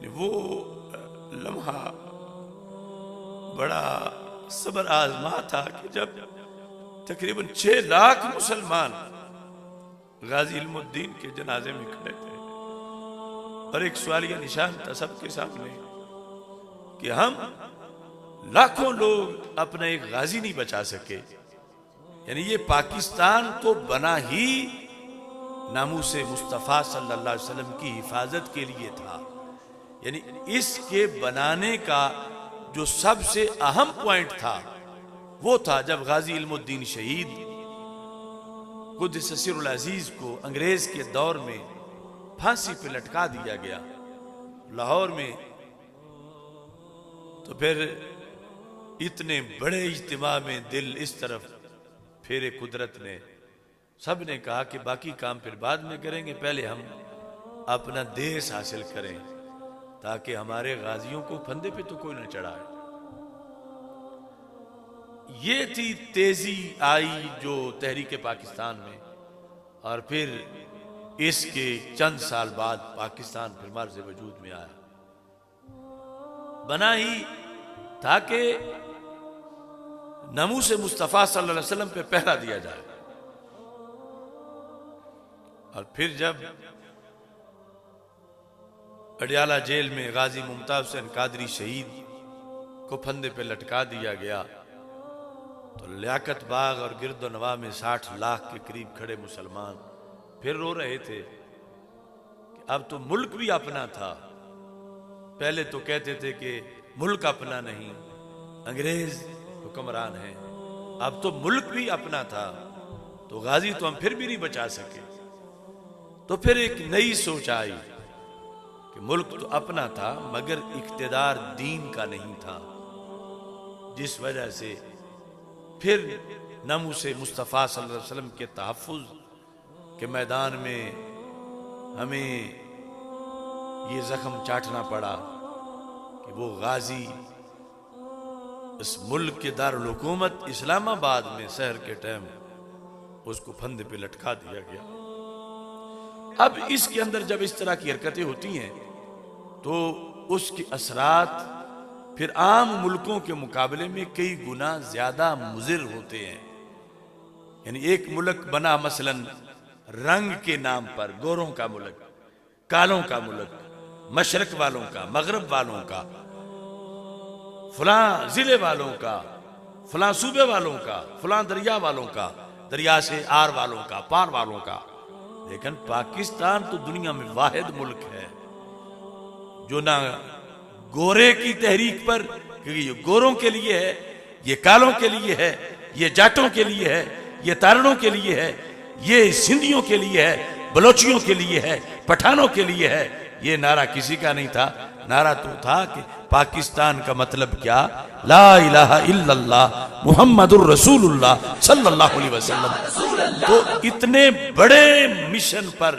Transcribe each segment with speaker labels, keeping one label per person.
Speaker 1: वो लम्हा बड़ा सब्र आजमा था कि जब तकरीबन 6 लाख मुसलमान गाजी इल्मुद्दीन के जनाजे में खड़े थे और एक सवालिया निशान था सबके सामने कि हम लाखों लोग अपना एक गाजी नहीं बचा सके। यानी ये पाकिस्तान तो बना ही नामूसे मुस्तफ़ा सल्लल्लाहु अलैहि वसल्लम की हिफाजत के लिए था। यानी इसके बनाने का जो सबसे अहम पॉइंट था वो था जब गाजी इल्मुद्दीन शहीद कुद्दस सिर्रुल अजीज को अंग्रेज के दौर में फांसी पे लटका दिया गया लाहौर में। तो फिर इतने बड़े इज्तिमा में दिल इस तरफ फेरे कुदरत ने, सब ने कहा कि बाकी काम फिर बाद में करेंगे, पहले हम अपना देश हासिल करें ताकि हमारे गाजियों को फंदे पे तो कोई न चढ़ाए। ये थी तेजी आई जो तहरीक पाकिस्तान में। और फिर इसके चंद साल बाद पाकिस्तान फिर मर्ज वजूद में आया। बना ही था कि नमूसे मुस्तफ़ा सल्लल्लाहु अलैहि वसल्लम पे पहरा दिया जाए। और फिर जब अडियाला जेल में गाजी मुमताज हुसैन कादरी शहीद को फंदे पे लटका दिया गया तो लियाकत बाग और गिरदोनवा में 60 लाख के करीब खड़े मुसलमान फिर रो रहे थे कि अब तो मुल्क भी अपना था। पहले तो कहते थे कि मुल्क अपना नहीं, अंग्रेज हुक्मरान है। अब तो मुल्क भी अपना था तो गाजी तो हम फिर भी नहीं बचा सके। तो फिर एक नई सोच आई कि मुल्क तो अपना था मगर इख्तिदार दीन का नहीं था, जिस वजह से फिर नमूसे मुस्तफ़ा सल्लल्लाहु अलैहि वसल्लम के तहफ़्फ़ुज़ के मैदान में हमें ये जख्म चाटना पड़ा कि वो गाजी इस मुल्क के दारुल हुकूमत इस्लामाबाद में शहर के टाइम उसको फंदे पे लटका दिया गया। अब इसके अंदर जब इस तरह की हरकतें होती हैं तो उसके असरात फिर आम मुल्कों के मुकाबले में कई गुना ज्यादा मुज़िर होते हैं। यानी एक मुल्क बना मसलन रंग के नाम पर, गोरों का मुल्क, कालों का मुल्क, मशरक वालों का, मगरब वालों का, फलां जिले वालों का, फलां सूबे वालों का, फलां दरिया वालों का, दरिया से आर वालों का, पार वालों का। लेकिन पाकिस्तान तो दुनिया में वाहिद मुल्क है जो ना गोरे की तहरीक पर, क्योंकि ये गोरों के लिए है, ये कालों के लिए है, ये जाटों के लिए है, ये तारणों के लिए है, ये सिंधियों के लिए है, बलोचियों के लिए है, पठानों के लिए है। ये नारा किसी का नहीं था। नारा तो था कि पाकिस्तान का मतलब क्या, ला इलाहा इल्लल्लाह मुहम्मदुर रसूलुल्लाह सल्लल्लाहु अलैहि वसल्लम। तो इतने बड़े मिशन पर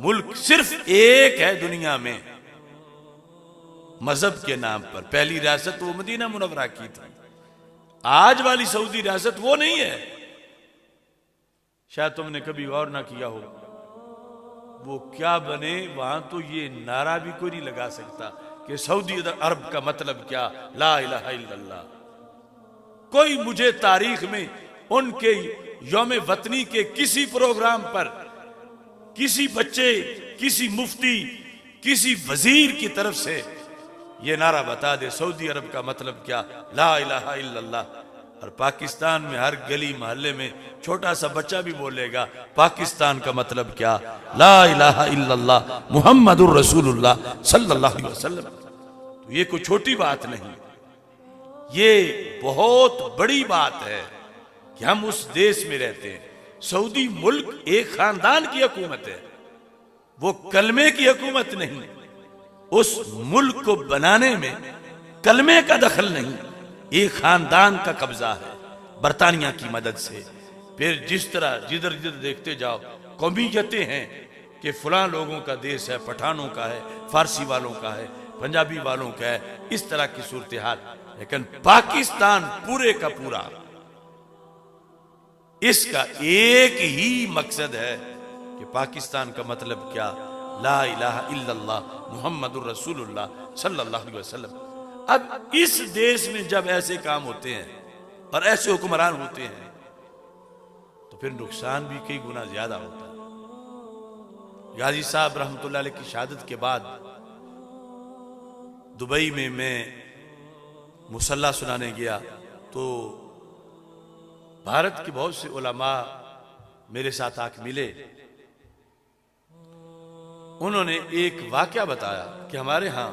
Speaker 1: मुल्क सिर्फ एक है दुनिया में मजहब के नाम पर। पहली रियासत वो मदीना मुनव्वरा की थी, आज वाली सऊदी रियासत वो नहीं है। शायद तुमने कभी गौर ना किया हो वो क्या बने वहां, तो ये नारा भी कोई नहीं लगा सकता कि सऊदी अरब का मतलब क्या, ला इलाहा इल्लल्लाह। कोई मुझे तारीख में उनके यौम वतनी के किसी प्रोग्राम पर किसी बच्चे, किसी मुफ्ती, किसी वजीर की तरफ से ये नारा बता दे, सऊदी अरब का मतलब क्या, ला इलाहा इल्लल्लाह। और पाकिस्तान में हर गली मोहल्ले में छोटा सा बच्चा भी बोलेगा पाकिस्तान का मतलब क्या, ला इलाहा इल्लल्लाह मुहम्मदुर रसूलुल्लाह सल्लल्लाहु अलैहि वसल्लम। तो ये कोई छोटी बात नहीं, ये बहुत बड़ी बात है कि हम उस देश में रहते हैं। सऊदी मुल्क एक खानदान की हुकूमत है, वो कलमे की हुकूमत नहीं। उस मुल्क को बनाने में कलमे का दखल नहीं, एक खानदान का कब्जा है बरतानिया की मदद से। फिर जिस तरह जिधर जिधर देखते जाओ कौमियतें हैं कि फलां लोगों का देश है, पठानों का है, फारसी वालों का है, पंजाबी वालों का है, इस तरह की सूरत हाल। लेकिन पाकिस्तान पूरे का पूरा, इसका एक ही मकसद है कि पाकिस्तान का मतलब क्या, ला इलाहा इल्लल्लाह मुहम्मदुर रसूलुल्लाह सल्लल्लाहु अलैहि वसल्लम। अब इस देश में जब ऐसे काम होते हैं और ऐसे हुक्मरान होते हैं तो फिर नुकसान भी कई गुना ज्यादा होता है। गाजी साहब रहमतुल्लाह अलैह की शहादत के बाद दुबई में मैं मुसल्ला सुनाने गया तो भारत के बहुत से उलमा मेरे साथ आके मिले। उन्होंने एक वाकया बताया कि हमारे यहां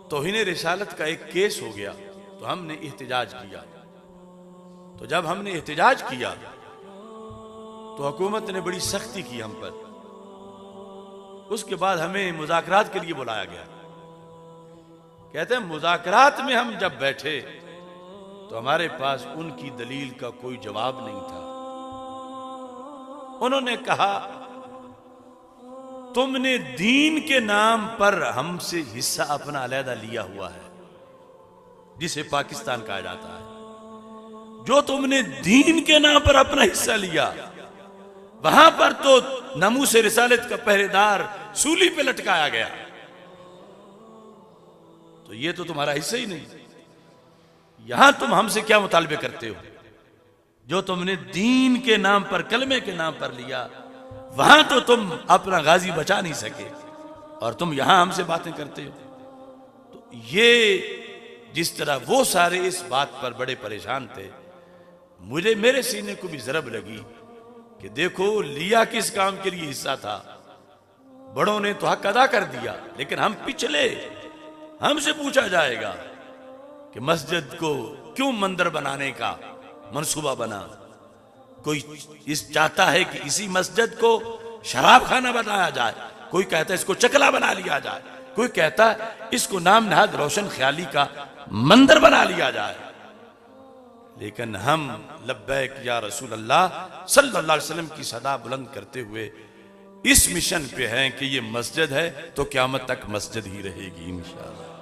Speaker 1: तौहीन रिसालत का एक केस हो गया तो हमने एहतिजाज किया। तो जब हमने एहतिजाज किया तो हुकूमत ने बड़ी सख्ती की हम पर। उसके बाद हमें मुज़ाकरात के लिए बुलाया गया। कहते हैं मुज़ाकरात में हम जब बैठे तो हमारे पास उनकी दलील का कोई जवाब नहीं था। उन्होंने कहा तुमने दीन के नाम पर हमसे हिस्सा अपना अलहदा लिया हुआ है, जिसे पाकिस्तान कहा जाता है। जो तुमने दीन के नाम पर अपना हिस्सा लिया, वहां पर तो नमूस रिसालत का पहरेदार सूली पे लटकाया गया, तो ये तो तुम्हारा हिस्सा ही नहीं। यहां तुम हमसे क्या मुतालबे करते हो? जो तुमने दीन के नाम पर, कलमे के नाम पर लिया, वहां तो तुम अपना गाजी बचा नहीं सके और तुम यहां हमसे बातें करते हो। तो ये जिस तरह वो सारे इस बात पर बड़े परेशान थे, मेरे सीने को भी जरब लगी कि देखो लिया किस काम के लिए हिस्सा था। बड़ों ने तो हक अदा कर दिया, लेकिन हम पिछले, हमसे पूछा जाएगा कि मस्जिद को क्यों मंदिर बनाने का मंसूबा बना। कोई इस चाहता है कि इसी मस्जिद को शराब खाना बनाया जाए, कोई कहता है इसको चकला बना लिया जाए, कोई कहता है इसको नाम नहाद रोशन ख्याली का मंदिर बना लिया जाए। लेकिन हम लब्बैक या रसूल अल्लाह सल्लल्लाहु अलैहि वसल्लम की सदा बुलंद करते हुए इस मिशन पे हैं कि ये मस्जिद है तो क़यामत तक मस्जिद ही रहेगी इंशाअल्लाह।